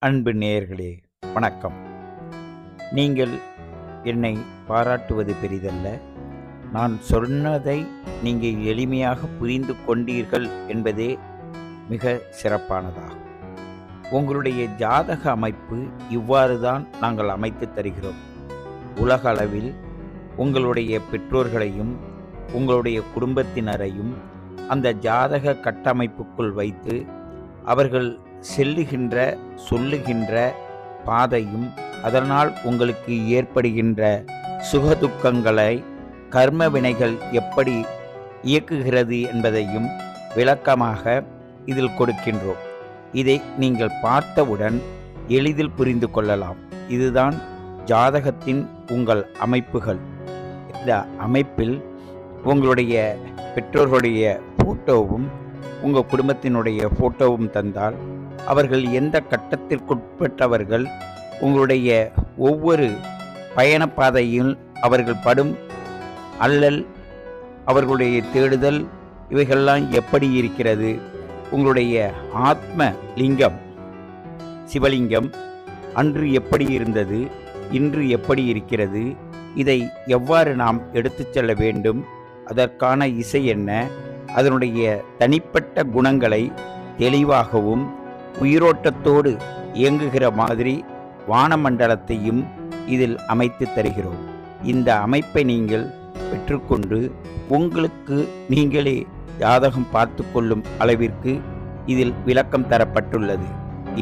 அன்பு நேயர்களே, வணக்கம். நீங்கள் என்னை பாராட்டுவது பெரிதல்ல. நான் சொன்னதை நீங்கள் எளிமையாக புரிந்து கொண்டீர்கள் என்பதே மிக சிறப்பானதாகும். உங்களுடைய ஜாதக அமைப்பு இவ்வாறு தான் நாங்கள் அமைத்து தருகிறோம். உலக அளவில் உங்களுடைய பெற்றோர்களையும் உங்களுடைய குடும்பத்தினரையும் அந்த ஜாதக கட்டமைப்புக்குள் வைத்து அவர்கள் செல்லுகின்ற சொல்லுகின்ற பாதையும் அதனால் உங்களுக்கு ஏற்படுகின்ற சுகதுக்கங்களை கர்ம வினைகள் எப்படி இயக்குகிறது என்பதையும் விளக்கமாக இதில் கொடுக்கின்றோம். இதை நீங்கள் பார்த்தவுடன் எளிதில் புரிந்து கொள்ளலாம். இதுதான் ஜாதகத்தின் உங்கள் அமைப்புகள். இந்த அமைப்பில் உங்களுடைய பெற்றோர்களுடைய ஃபோட்டோவும் உங்கள் குடும்பத்தினுடைய ஃபோட்டோவும் தந்தால் அவர்கள் எந்த கட்டத்திற்குட்பட்டவர்கள், உங்களுடைய ஒவ்வொரு பயணப்பாதையில் அவர்கள் படும் அல்லல், அவர்களுடைய தேடுதல், இவைகள்லாம் எப்படி இருக்கிறது, உங்களுடைய ஆத்ம லிங்கம் சிவலிங்கம் அன்று எப்படி இருந்தது, இன்று எப்படி இருக்கிறது, இதை எவ்வாறு நாம் எடுத்துச் செல்ல வேண்டும், அதற்கான இசை என்ன, அதனுடைய தனிப்பட்ட குணங்களை தெளிவாகவும் உயிரோட்டத்தோடு இயங்குகிற மாதிரி வானமண்டலத்தையும் இதில் அமைத்து தருகிறோம். இந்த அமைப்பை நீங்கள் பெற்றுக்கொண்டு உங்களுக்கு நீங்களே ஜாதகம் பார்த்து கொள்ளும் அளவிற்கு இதில் விளக்கம் தரப்பட்டுள்ளது.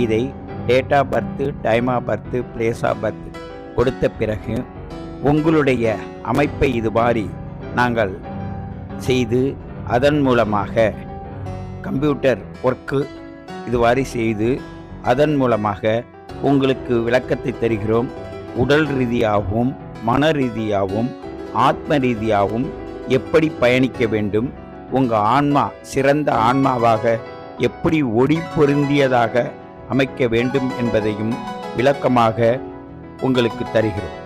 இதை date of birth, time of birth, place of birth கொடுத்த பிறகு உங்களுடைய அமைப்பை இது மாதிரி நாங்கள் செய்து அதன் மூலமாக கம்ப்யூட்டர் ஒர்க்கு இதுவாரி செய்து அதன் மூலமாக உங்களுக்கு விளக்கத்தை தருகிறோம். உடல் ரீதியாகவும் மன ரீதியாகவும் ஆத்ம ரீதியாகவும் எப்படி பயணிக்க வேண்டும், உங்கள் ஆன்மா சிறந்த ஆன்மாவாக எப்படி ஒளி பொருந்தியதாக அமைக்க வேண்டும் என்பதையும் விளக்கமாக உங்களுக்கு தருகிறோம்.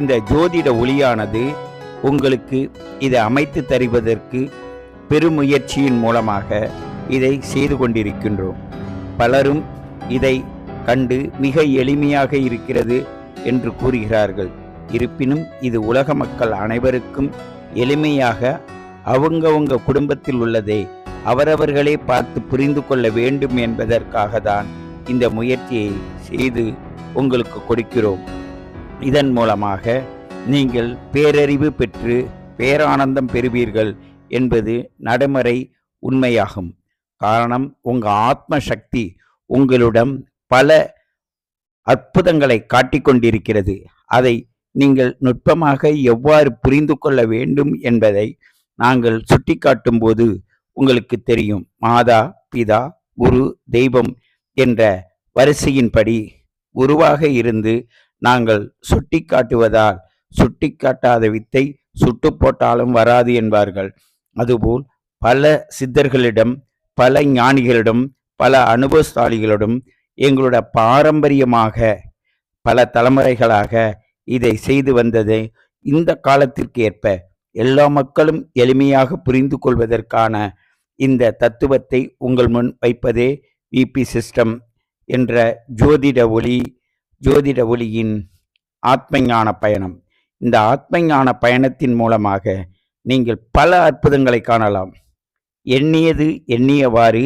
இந்த ஜோதிட ஒளியானது உங்களுக்கு இதை அமைத்து தருவதற்கு பெருமுயற்சியின் மூலமாக இதை செய்து கொண்டிருக்கின்றோம். பலரும் இதை கண்டு மிக எளிமையாக இருக்கிறது என்று கூறுகிறார்கள். இருப்பினும் இது உலக மக்கள் அனைவருக்கும் எளிமையாக அவங்கவங்க குடும்பத்தில் உள்ளதை அவரவர்களே பார்த்து புரிந்து கொள்ள வேண்டும் என்பதற்காக தான் இந்த முயற்சியை செய்து உங்களுக்கு கொடுக்கிறோம். இதன் மூலமாக நீங்கள் பேரறிவு பெற்று பேரானந்தம் பெறுவீர்கள் என்பது நடைமுறை உண்மையாகும். காரணம், உங்கள் ஆத்ம சக்தி உங்களிடம் பல அற்புதங்களை காட்டிக்கொண்டிருக்கிறது. அதை நீங்கள் நுட்பமாக எவ்வாறு புரிந்து கொள்ள வேண்டும் என்பதை நாங்கள் சுட்டிக்காட்டும் போது உங்களுக்கு தெரியும். மாதா, பிதா, குரு, தெய்வம் என்ற வரிசையின்படி குருவாக இருந்து நாங்கள் சுட்டிக்காட்டுவதால் சுட்டிக்காட்டாத வித்தை சுட்டு போட்டாலும் வராது என்பார்கள். அதுபோல் பல சித்தர்களிடம், பல ஞானிகளிடம், பல அனுபவசாலிகளிடம் எங்களோட பாரம்பரியமாக பல தலைமுறைகளாக இதை செய்து வந்தது. இந்த காலத்திற்கு ஏற்ப எல்லா மக்களும் எளிமையாக புரிந்து கொள்வதற்கான இந்த தத்துவத்தை உங்கள் முன் வைப்பதே விபி சிஸ்டம் என்ற ஜோதிட ஒளியின் ஆத்மஞான பயணம். இந்த ஆத்மஞான பயணத்தின் மூலமாக நீங்கள் பல அற்புதங்களை காணலாம். எண்ணியது எண்ணியவாறு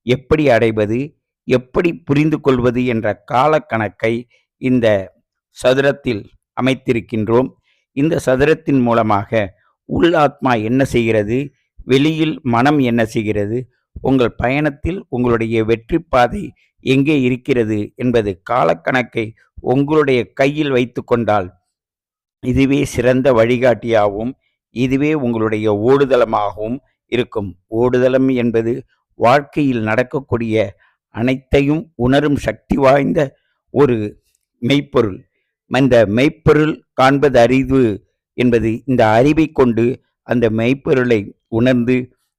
எப்படி அடைவது, எப்படி புரிந்து கொள்வது என்ற காலக்கணக்கை இந்த சதுரத்தில் அமைத்திருக்கின்றோம். இந்த சதுரத்தின் மூலமாக உள்ளாத்மா என்ன செய்கிறது, வெளியில் மனம் என்ன செய்கிறது, உங்கள் பயணத்தில் உங்களுடைய வெற்றி பாதை எங்கே இருக்கிறது என்பது காலக்கணக்கை உங்களுடைய கையில் வைத்து கொண்டால் இதுவே சிறந்த வழிகாட்டியாகவும் இதுவே உங்களுடைய ஓடுதளமாகவும் இருக்கும். ஓடுதளம் என்பது வாழ்க்கையில் நடக்கக்கூடிய அனைத்தையும் உணரும் சக்தி வாய்ந்த ஒரு மெய்ப்பொருள். இந்த மெய்ப்பொருள் காண்பது அறிவு என்பது இந்த அறிவை கொண்டு அந்த மெய்ப்பொருளை உணர்ந்து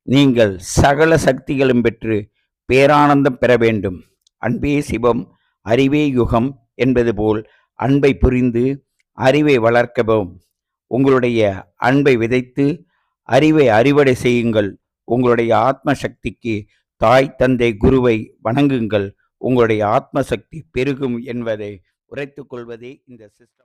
நீங்கள் சகல சக்திகளும் பெற்று பேரானந்தம் பெற வேண்டும். அன்பே சிவம், அறிவே யுகம் என்பது போல் அன்பை புரிந்து அறிவை வளர்க்கவும், உங்களுடைய அன்பை விதைத்து அறிவை அறுவடை செய்யுங்கள். உங்களுடைய ஆத்ம சக்திக்கு தாய் தந்தை குருவை வணங்குங்கள். உங்களுடைய ஆத்ம சக்தி பெருகும் என்பதை உரைத்துக் கொள்வதே இந்த சிஸ்டம்.